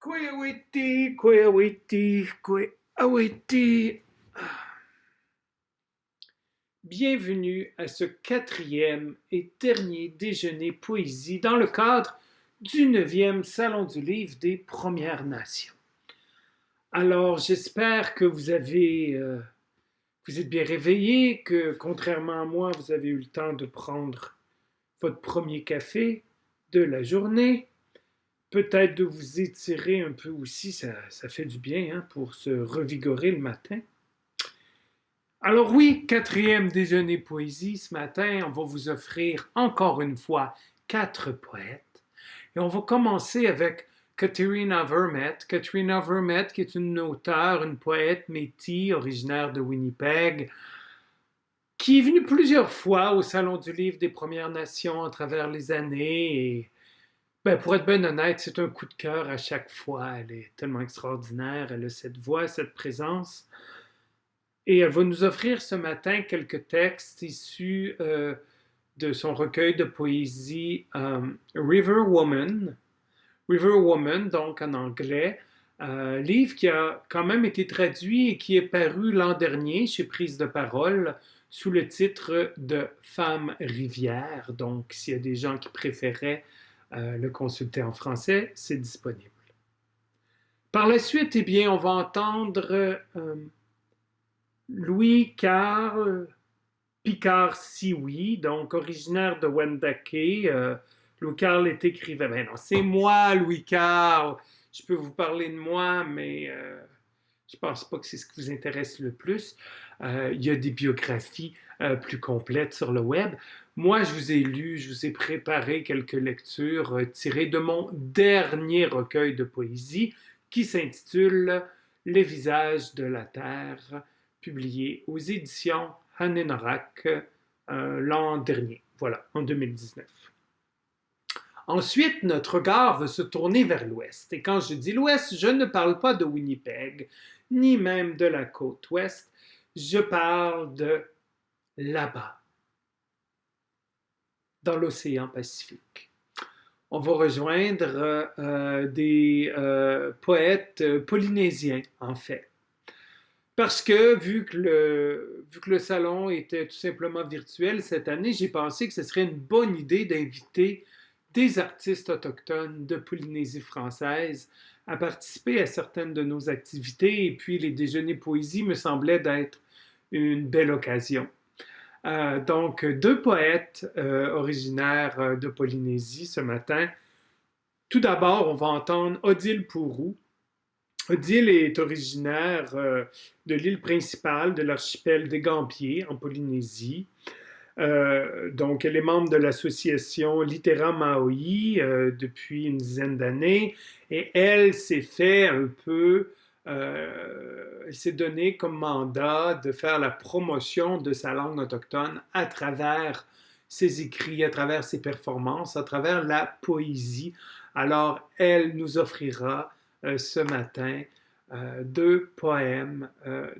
Kwewiti, kwewiti, kwewiti. Bienvenue à ce quatrième et dernier déjeuner poésie dans le cadre du 9e Salon du Livre des Premières Nations. Alors, j'espère que vous êtes bien réveillés, que contrairement à moi, vous avez eu le temps de prendre votre premier café de la journée. Peut-être de vous étirer un peu aussi, ça fait du bien hein, pour se revigorer le matin. Alors oui, quatrième déjeuner poésie ce matin, on va vous offrir encore une fois 4 poètes. Et on va commencer avec Katerina Vermette. Katerina Vermette qui est une auteure, une poète métis, originaire de Winnipeg, qui est venue plusieurs fois au Salon du Livre des Premières Nations à travers les années. Et pour être bien honnête, c'est un coup de cœur à chaque fois. Elle est tellement extraordinaire, elle a cette voix, cette présence. Et elle va nous offrir ce matin quelques textes issus de son recueil de poésie River Woman. River Woman, donc en anglais, livre qui a quand même été traduit et qui est paru l'an dernier chez Prise de Parole sous le titre de Femme rivière. Donc, s'il y a des gens qui préféraient le consulter en français, c'est disponible. Par la suite, eh bien, on va entendre Louis-Carl Picard-Sioui, donc originaire de Wendake. Louis-Carl est écrivain. Ben non, c'est moi, Louis-Carl. Je peux vous parler de moi, mais je pense pas que c'est ce qui vous intéresse le plus. Il y a des biographies plus complètes sur le web. Moi, je vous ai lu, je vous ai préparé quelques lectures tirées de mon dernier recueil de poésie qui s'intitule Les visages de la terre, publié aux éditions Hanenrak l'an dernier, voilà, en 2019. Ensuite, notre regard va se tourner vers l'ouest. Et quand je dis l'ouest, je ne parle pas de Winnipeg, ni même de la côte ouest. Je parle de là-bas, dans l'océan Pacifique. On va rejoindre des poètes polynésiens, en fait. Parce que vu que le salon était tout simplement virtuel cette année, j'ai pensé que ce serait une bonne idée d'inviter des artistes autochtones de Polynésie française à participer à certaines de nos activités. Et puis les déjeuners poésie me semblaient d'être une belle occasion. Donc, 2 poètes originaires de Polynésie ce matin. Tout d'abord, on va entendre Odile Pourou. Odile est originaire de l'île principale de l'archipel des Gambiers en Polynésie. Donc, elle est membre de l'association Littéra Maui depuis une dizaine d'années et elle s'est fait un peu, elle s'est donné comme mandat de faire la promotion de sa langue autochtone à travers ses écrits, à travers ses performances, à travers la poésie. Alors, elle nous offrira ce matin 2 poèmes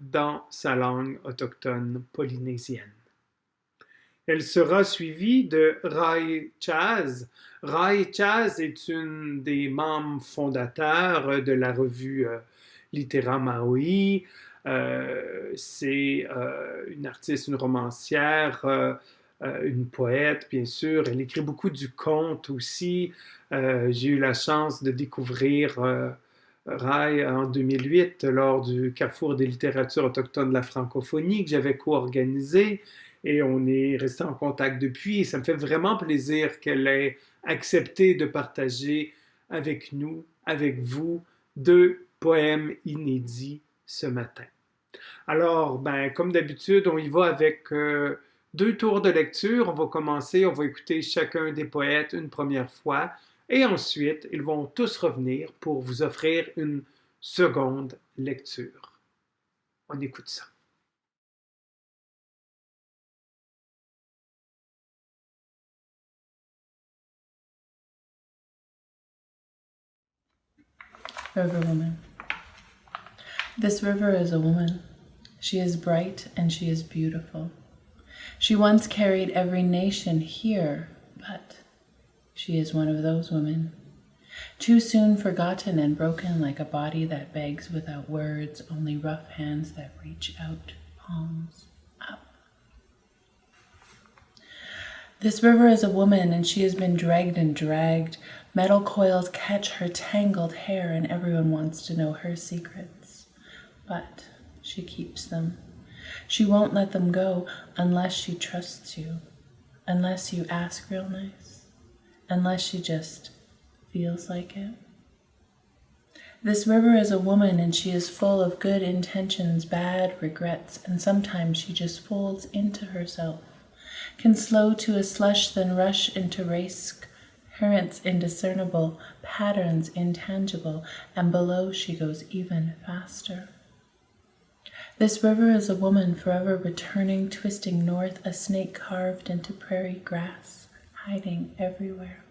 dans sa langue autochtone polynésienne. Elle sera suivie de Rai Chaz. Rai Chaz est une des membres fondateurs de la revue Littéra Maui. C'est une artiste, une romancière, une poète, bien sûr. Elle écrit beaucoup du conte aussi. J'ai eu la chance de découvrir Rai en 2008 lors du Carrefour des littératures autochtones de la francophonie que j'avais co-organisé. Et on est resté en contact depuis. Et ça me fait vraiment plaisir qu'elle ait accepté de partager avec nous, avec vous, 2 poèmes inédits ce matin. Alors, comme d'habitude, on y va avec 2 tours de lecture. On va commencer, on va écouter chacun des poètes une première fois. Et ensuite, ils vont tous revenir pour vous offrir une seconde lecture. On écoute ça. River Woman. This river is a woman. She is bright and she is beautiful. She once carried every nation here, but she is one of those women. too soon forgotten and broken like a body that begs without words, only rough hands that reach out, palms up. This river is a woman, and she has been dragged and dragged. Metal coils catch her tangled hair, and everyone wants to know her secrets. But she keeps them. She won't let them go unless she trusts you, unless you ask real nice, unless she just feels like it. This river is a woman, and she is full of good intentions, bad regrets, and sometimes she just folds into herself, can slow to a slush, then rush into race, currents indiscernible, patterns intangible, and below she goes even faster. This river is a woman forever returning, twisting north, a snake carved into prairie grass, hiding everywhere.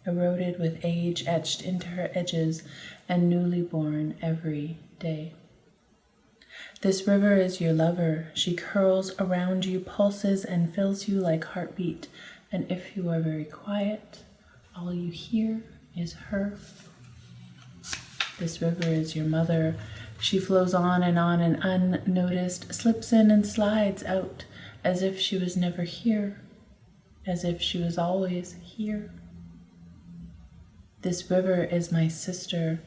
Eroded with age etched into her edges, and newly born every day. This river is your lover. She curls around you, pulses, and fills you like heartbeat. And if you are very quiet, all you hear is her. This river is your mother. She flows on and unnoticed, slips in and slides out, as if she was never here, as if she was always here. This river is my sister.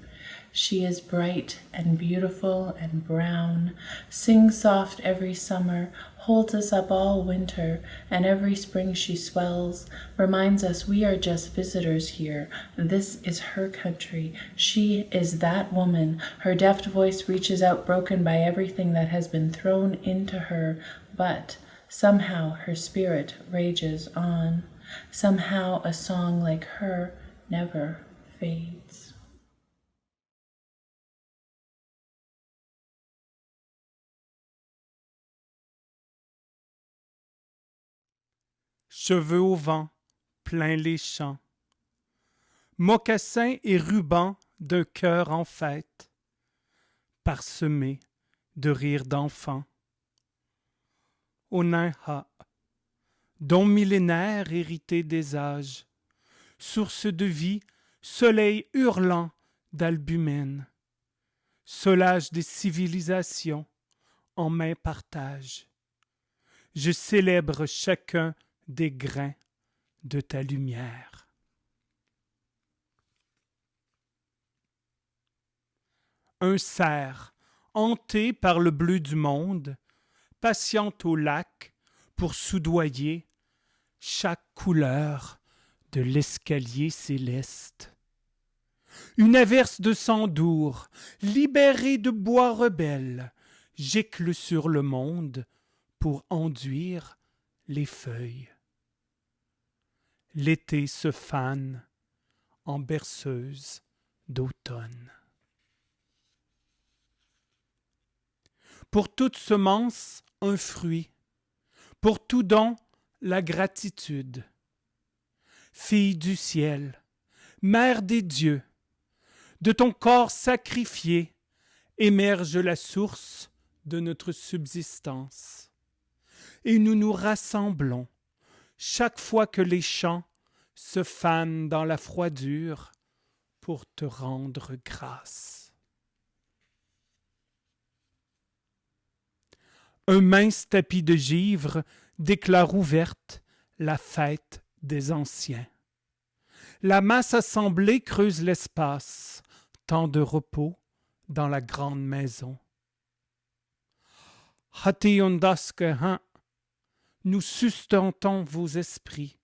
She is bright and beautiful and brown, sings soft every summer, holds us up all winter, and every spring she swells, reminds us we are just visitors here. This is her country. She is that woman. Her deft voice reaches out, broken by everything that has been thrown into her, but somehow her spirit rages on. Somehow a song like her never fades. Cheveux au vent, plein les champs, mocassins et rubans d'un cœur en fête, parsemés de rires d'enfants. Au nain ha, don millénaire hérité des âges, source de vie, soleil hurlant d'albumène, solage des civilisations en main partage. Je célèbre chacun des grains de ta lumière. Un cerf, hanté par le bleu du monde, patiente au lac pour soudoyer chaque couleur de l'escalier céleste. Une averse de sang d'our, libérée de bois rebelles, gicle sur le monde pour enduire les feuilles. L'été se fane en berceuse d'automne. Pour toute semence, un fruit. Pour tout don, la gratitude. Fille du ciel, mère des dieux, de ton corps sacrifié émerge la source de notre subsistance. Et nous nous rassemblons chaque fois que les champs se fanent dans la froidure pour te rendre grâce. Un mince tapis de givre déclare ouverte la fête des anciens. La masse assemblée creuse l'espace, temps de repos dans la grande maison. Hatiyondaske, nous sustentons vos esprits,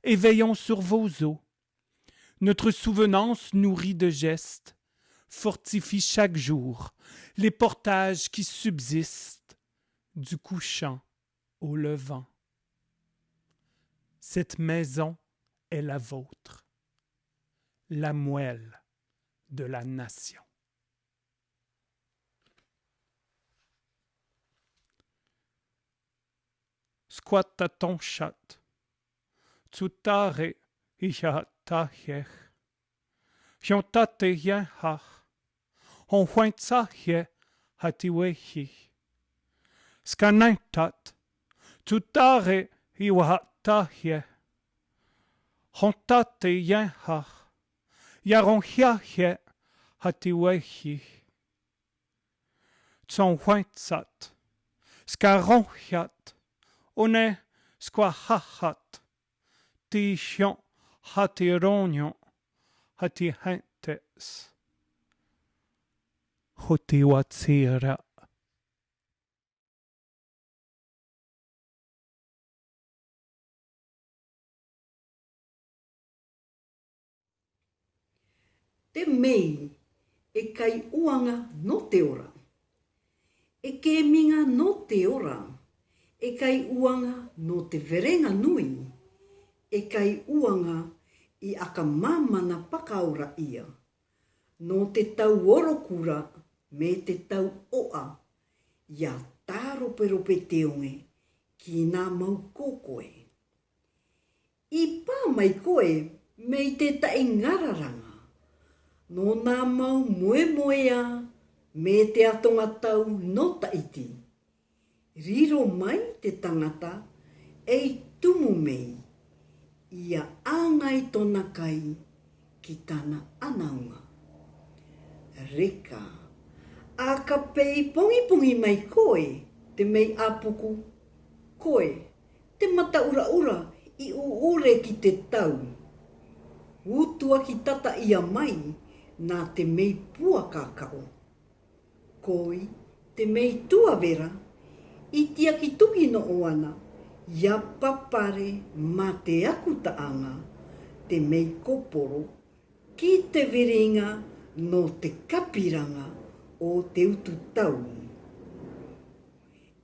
éveillons sur vos os. Notre souvenance nourrie de gestes fortifie chaque jour les portages qui subsistent du couchant au levant. Cette maison est la vôtre, la moelle de la nation. Squatta ton chat, tsutare iha tahech, yontate yen hach, on huentsa ye hatiwehi. Skanaitat, tsutare iwa tahye, honta te yenha, yaronhyahe hatiwehi. Tson huentsat, skaronhyat, one squahahat, ti shion hatironion, hatihentes. Hotiwatsira. Te mei e kai uanga no te ora. E ke minga no te ora. E kai uanga no te verenga nui. E kai uanga I aka mamana pakaora ia. No te tau orokura me te tau oa. Ia taro perope teonge ki nā mau kokoe. I pā mai koe me te tae ngararanga. No nā mau moe moea me te atonga tau no taiti. Riro mai te tangata ei tumu mei. Ia āngai tona kai ki tāna anaunga. Reka, a ka pei pongi mai koe, te mei apuku. Koe, te mata ura ura I uure ki te tau. Utua ki tata ia mai, nā te mei pua kakao. Koi, te mei tua vera, I tia ki tuki no oana, ia papare ma te akutaanga, te mei koporo, ki te viringa no te kapiranga o te utu tau.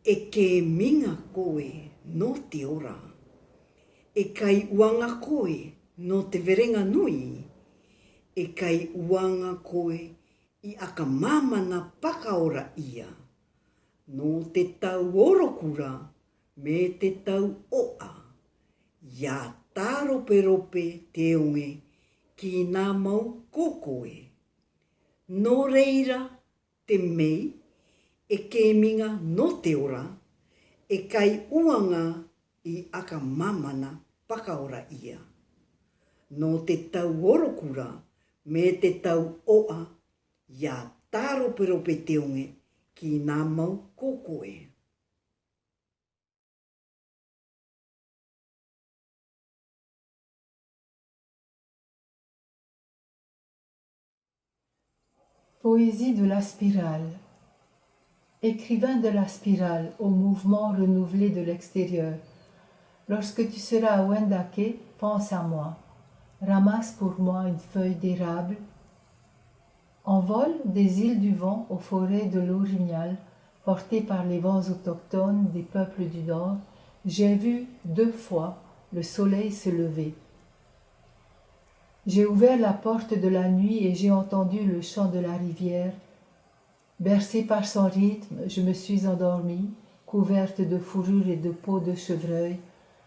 E ke minga koe no te ora. E kai uanga koe no te verenga nui. E kai uanga koe I aka mamana pakaora ia. No te tau orokura me te tau oa. Ia taro perope te onge ki nā mau kokoe. No reira te mei e ke minga no te ora. E kai uanga I aka mamana pakaora ia. No te tau orokura me te tau oa. Ia taro perope te onge ki nā mau kokoe. Poésie de la spirale. Écrivain de la spirale au mouvement renouvelé de l'extérieur. Lorsque tu seras à Wendake, pense à moi. Ramasse pour moi une feuille d'érable. En vol des îles du vent aux forêts de l'Orignal, portées par les vents autochtones des peuples du Nord, j'ai vu 2 fois le soleil se lever. J'ai ouvert la porte de la nuit et j'ai entendu le chant de la rivière. Bercée par son rythme, je me suis endormie, couverte de fourrure et de peau de chevreuil,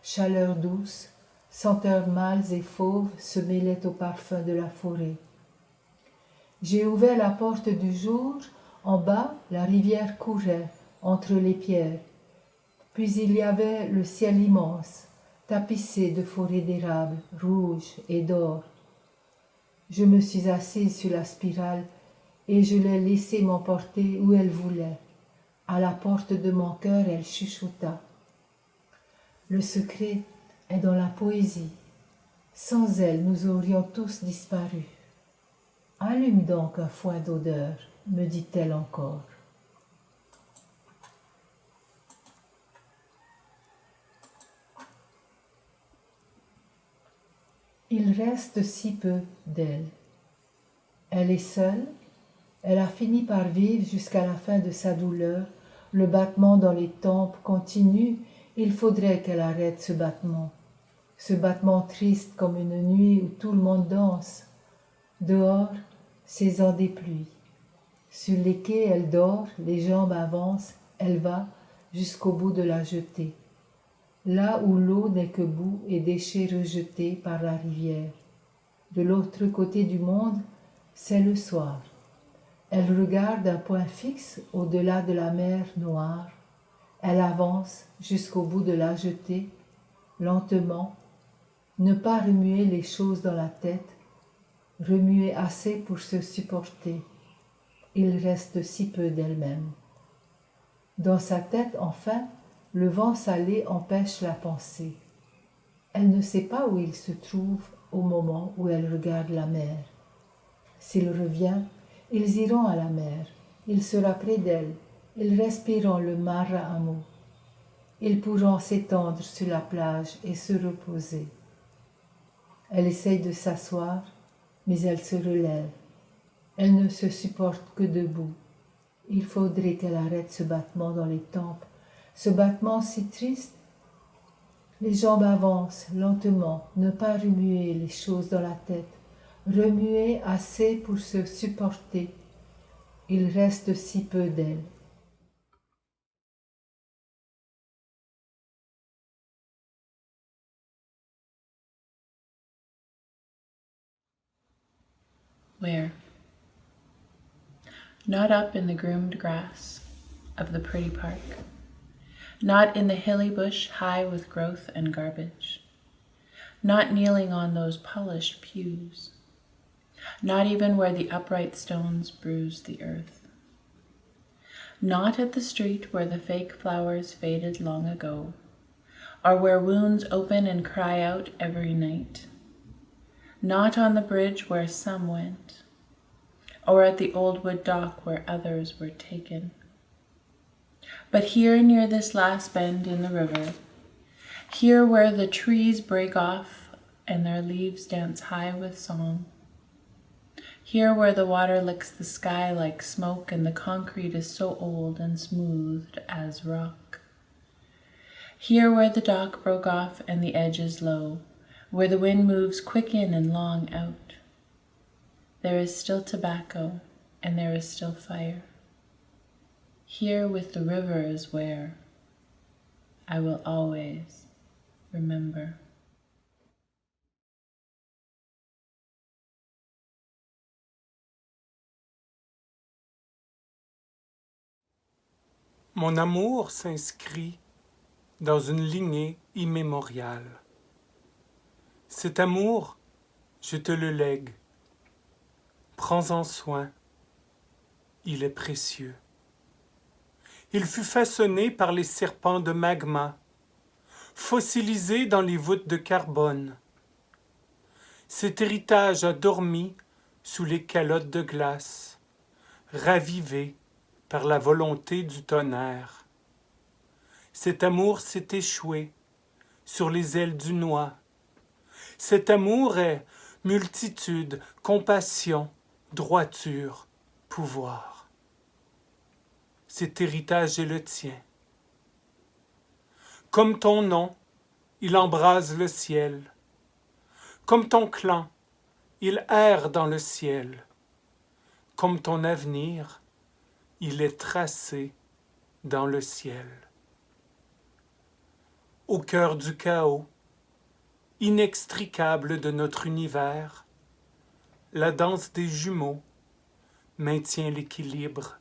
chaleur douce, senteurs mâles et fauves se mêlaient au parfum de la forêt. J'ai ouvert la porte du jour, en bas, la rivière courait entre les pierres. Puis il y avait le ciel immense, tapissé de forêts d'érable, rouges et d'or. Je me suis assise sur la spirale et je l'ai laissée m'emporter où elle voulait. À la porte de mon cœur, elle chuchota. Le secret est dans la poésie. Sans elle, nous aurions tous disparu. Allume donc un foin d'odeur, me dit-elle encore. Il reste si peu d'elle. Elle est seule, elle a fini par vivre jusqu'à la fin de sa douleur. Le battement dans les tempes continue, il faudrait qu'elle arrête ce battement triste comme une nuit où tout le monde danse. Dehors, saison des pluies. Sur les quais, elle dort, les jambes avancent, elle va jusqu'au bout de la jetée. Là où l'eau n'est que boue et déchets rejetés par la rivière. De l'autre côté du monde, c'est le soir. Elle regarde un point fixe au-delà de la mer noire. Elle avance jusqu'au bout de la jetée, lentement, Ne pas remuer les choses dans la tête, remuer assez pour se supporter. Il reste si peu d'elle-même. Dans sa tête, enfin, le vent salé empêche la pensée. Elle ne sait pas où il se trouve au moment où elle regarde la mer. S'il revient, ils iront à la mer. Il sera près d'elle. Ils respireront le mar à amour. Ils pourront s'étendre sur la plage et se reposer. Elle essaye de s'asseoir, mais elle se relève. Elle ne se supporte que debout. Il faudrait qu'elle arrête ce battement dans les tempes, ce battement si triste. Les jambes avancent lentement, ne pas remuer les choses dans la tête, remuer assez pour se supporter. Il reste si peu d'elle. Where? Not up in the groomed grass of the pretty park, not in the hilly bush high with growth and garbage, not kneeling on those polished pews, not even where the upright stones bruise the earth, not at the street where the fake flowers faded long ago, or where wounds open and cry out every night, not on the bridge where some went, or at the old wood dock where others were taken. But here near this last bend in the river, here where the trees break off and their leaves dance high with song, here where the water licks the sky like smoke and the concrete is so old and smoothed as rock, here where the dock broke off and the edge is low, where the wind moves quick in and long out, there is still tobacco and there is still fire. Here with the river is where I will always remember. Mon amour s'inscrit dans une lignée immémoriale. Cet amour, je te le lègue. Prends-en soin, il est précieux. Il fut façonné par les serpents de magma, fossilisé dans les voûtes de carbone. Cet héritage a dormi sous les calottes de glace, ravivé par la volonté du tonnerre. Cet amour s'est échoué sur les ailes du noix. Cet amour est multitude, compassion, droiture, pouvoir. Cet héritage est le tien. Comme ton nom, il embrase le ciel. Comme ton clan, il erre dans le ciel. Comme ton avenir, il est tracé dans le ciel. Au cœur du chaos, inextricable de notre univers, la danse des jumeaux maintient l'équilibre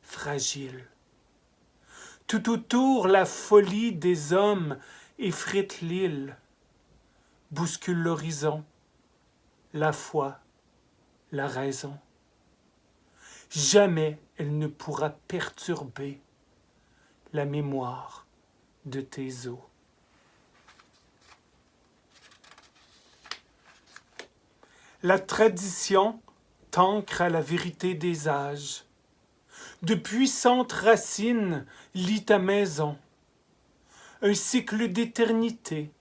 fragile. Tout autour, la folie des hommes effrite l'île, bouscule l'horizon, la foi, la raison. Jamais elle ne pourra perturber la mémoire de tes eaux. La tradition t'ancre à la vérité des âges. De puissantes racines lient ta maison. Un cycle d'éternité,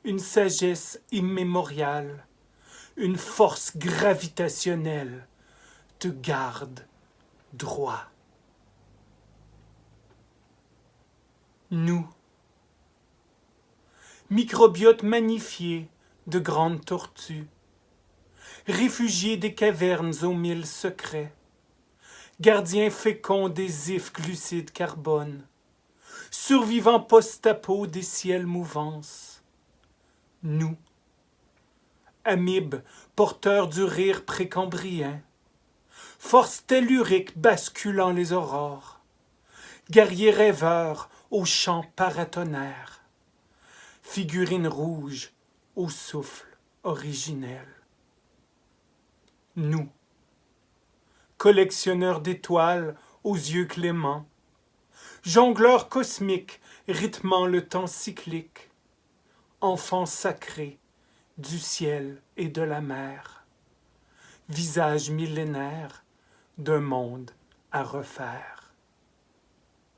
une sagesse immémoriale, une force gravitationnelle te garde droit. Nous, microbiote magnifié de grandes tortues, réfugiés des cavernes aux mille secrets, gardiens féconds des ifs glucides carbone, survivants post-apo des ciels mouvances. Nous, amibes porteurs du rire précambrien, force tellurique basculant les aurores, guerriers rêveurs aux chants paratonnerres, figurines rouges au souffle originel. Nous, collectionneurs d'étoiles aux yeux cléments, jongleurs cosmiques rythmant le temps cyclique, enfants sacrés du ciel et de la mer, visage millénaire d'un monde à refaire.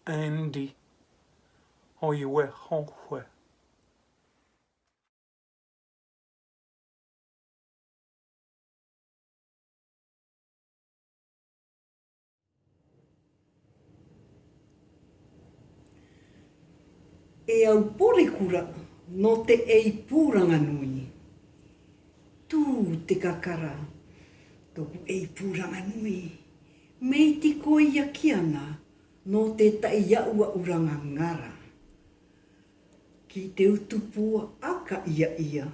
Andy, oiwe honwe. E au pore kura no te ei pūranga nui. Tū te kakara, toku ei pūranga nui. Mei ti koia kiana no te tai iaua uranga ngara. Ki te utupua aka ia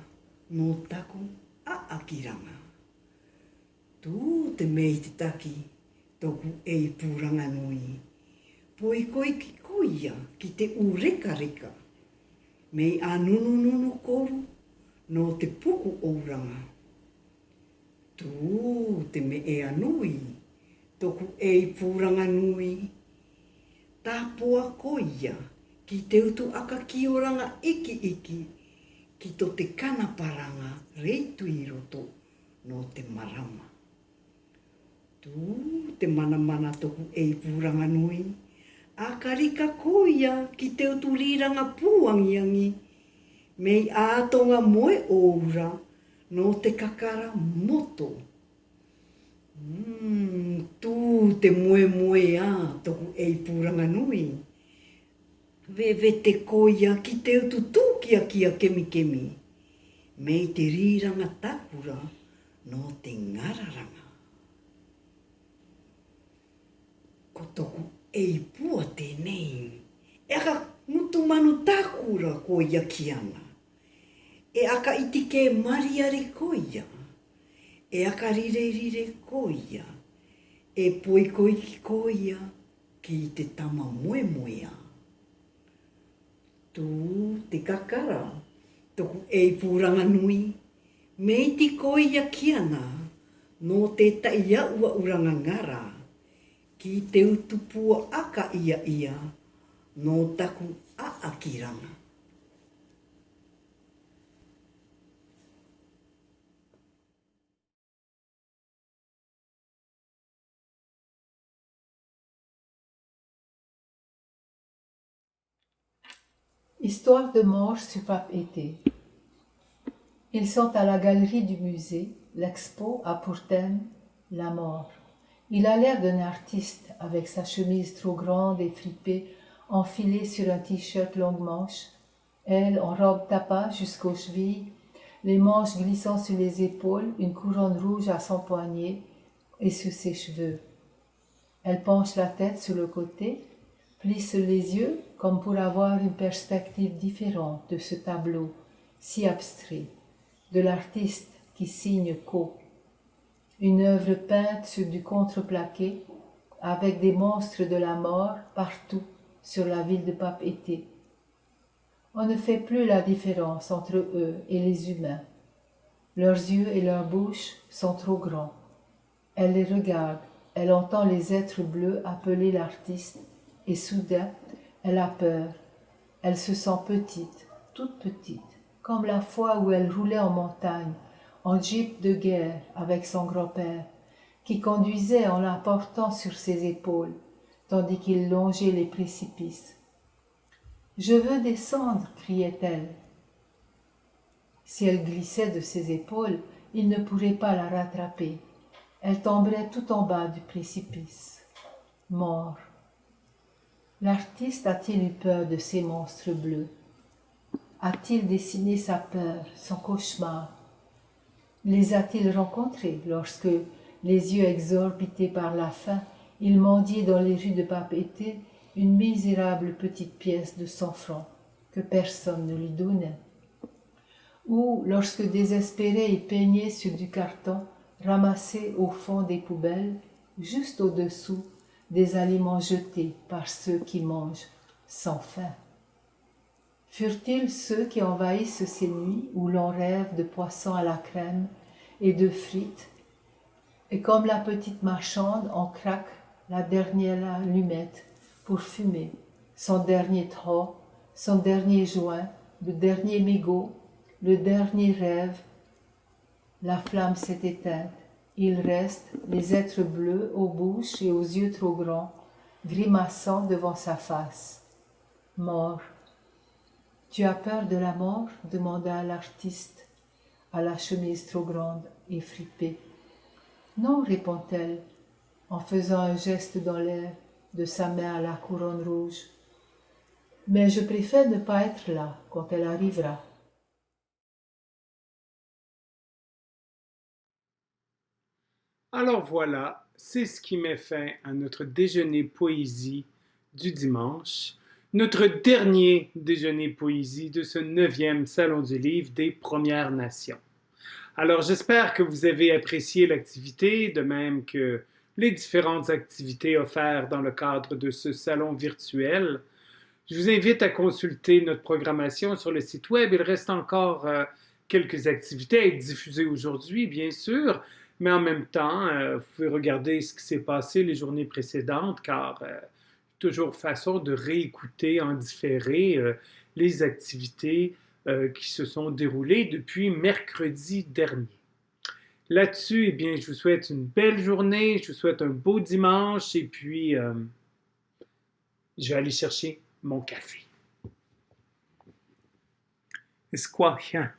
no taku a akiranga. Tū te mei te taki, toku ei pūranga nui. Poi koi ki koia ki te ureka. Mei a nunu koru no te puku ouranga. Tū te me e anui, toku ei pūranga nui. Tāpua koia ki te utu aka ki oranga iki, ki to te kanaparanga reitui roto no te marama. Tū te mana toku ei pūranga nui. A karika koia ki te uturiranga puangiangi, mei ātonga moe oura no te kakara moto. Tū te moe a toku ei pūranga nui. Vewe te koia ki te utu tūkia kemi, mei te riranga takura no te ngararanga. Ko toku ei pua tēnei, e aka mutu manu tākura koia kiana, e aka itike mariari koia, e aka rire koia, e poikoi ki koia ki te tama moea. Tū te kakara, toku ei pūranga nui, mei ti koia kiana, no te tai iaua uranga ngara, ki te utupua aka ia, no taku a akiranga. Histoire de mort sur Pape Été. Ils sont à la galerie du musée. L'expo a pour thème la mort. Il a l'air d'un artiste avec sa chemise trop grande et fripée, enfilée sur un t-shirt longue manche. Elle en robe tapas jusqu'aux chevilles, les manches glissant sur les épaules, une couronne rouge à son poignet et sur ses cheveux. Elle penche la tête sur le côté, plisse les yeux comme pour avoir une perspective différente de ce tableau si abstrait, de l'artiste qui signe Co. Une œuvre peinte sur du contreplaqué, avec des monstres de la mort partout sur la ville de Pape Été. On ne fait plus la différence entre eux et les humains. Leurs yeux et leurs bouches sont trop grands. Elle les regarde, elle entend les êtres bleus appeler l'artiste, et soudain, elle a peur. Elle se sent petite, toute petite, comme la fois où elle roulait en montagne, en jeep de guerre avec son grand-père, qui conduisait en la portant sur ses épaules, tandis qu'il longeait les précipices. « Je veux descendre » criait-elle. Si elle glissait de ses épaules, il ne pourrait pas la rattraper. Elle tomberait tout en bas du précipice. Mort. L'artiste a-t-il eu peur de ces monstres bleus? A-t-il dessiné sa peur, son cauchemar? Les a-t-il rencontrés lorsque, les yeux exorbités par la faim, il mendiait dans les rues de Pape Été une misérable petite pièce de 100 francs que personne ne lui donnait? Ou lorsque désespéré il peignait sur du carton ramassé au fond des poubelles, juste au-dessous des aliments jetés par ceux qui mangent sans faim? Furent-ils ceux qui envahissent ces nuits où l'on rêve de poissons à la crème et de frites, et comme la petite marchande, on craque la dernière allumette pour fumer son dernier trot, son dernier joint, le dernier mégot, le dernier rêve. La flamme s'est éteinte. Il reste les êtres bleus aux bouches et aux yeux trop grands, grimaçant devant sa face. Mort. Tu as peur de la mort? Demanda l'artiste à la chemise trop grande et fripée. Non, répond-elle, en faisant un geste dans l'air de sa main à la couronne rouge. Mais je préfère ne pas être là quand elle arrivera. Alors voilà, c'est ce qui met fin à notre déjeuner poésie du dimanche, notre dernier déjeuner poésie de ce 9e Salon du Livre des Premières Nations. Alors j'espère que vous avez apprécié l'activité, de même que les différentes activités offertes dans le cadre de ce salon virtuel. Je vous invite à consulter notre programmation sur le site web. Il reste encore quelques activités à être diffusées aujourd'hui, bien sûr, mais en même temps, vous pouvez regarder ce qui s'est passé les journées précédentes, car toujours façon de réécouter en différé les activités qui se sont déroulées depuis mercredi dernier. Là-dessus, eh bien, je vous souhaite une belle journée, je vous souhaite un beau dimanche, et puis je vais aller chercher mon café. Esquachia.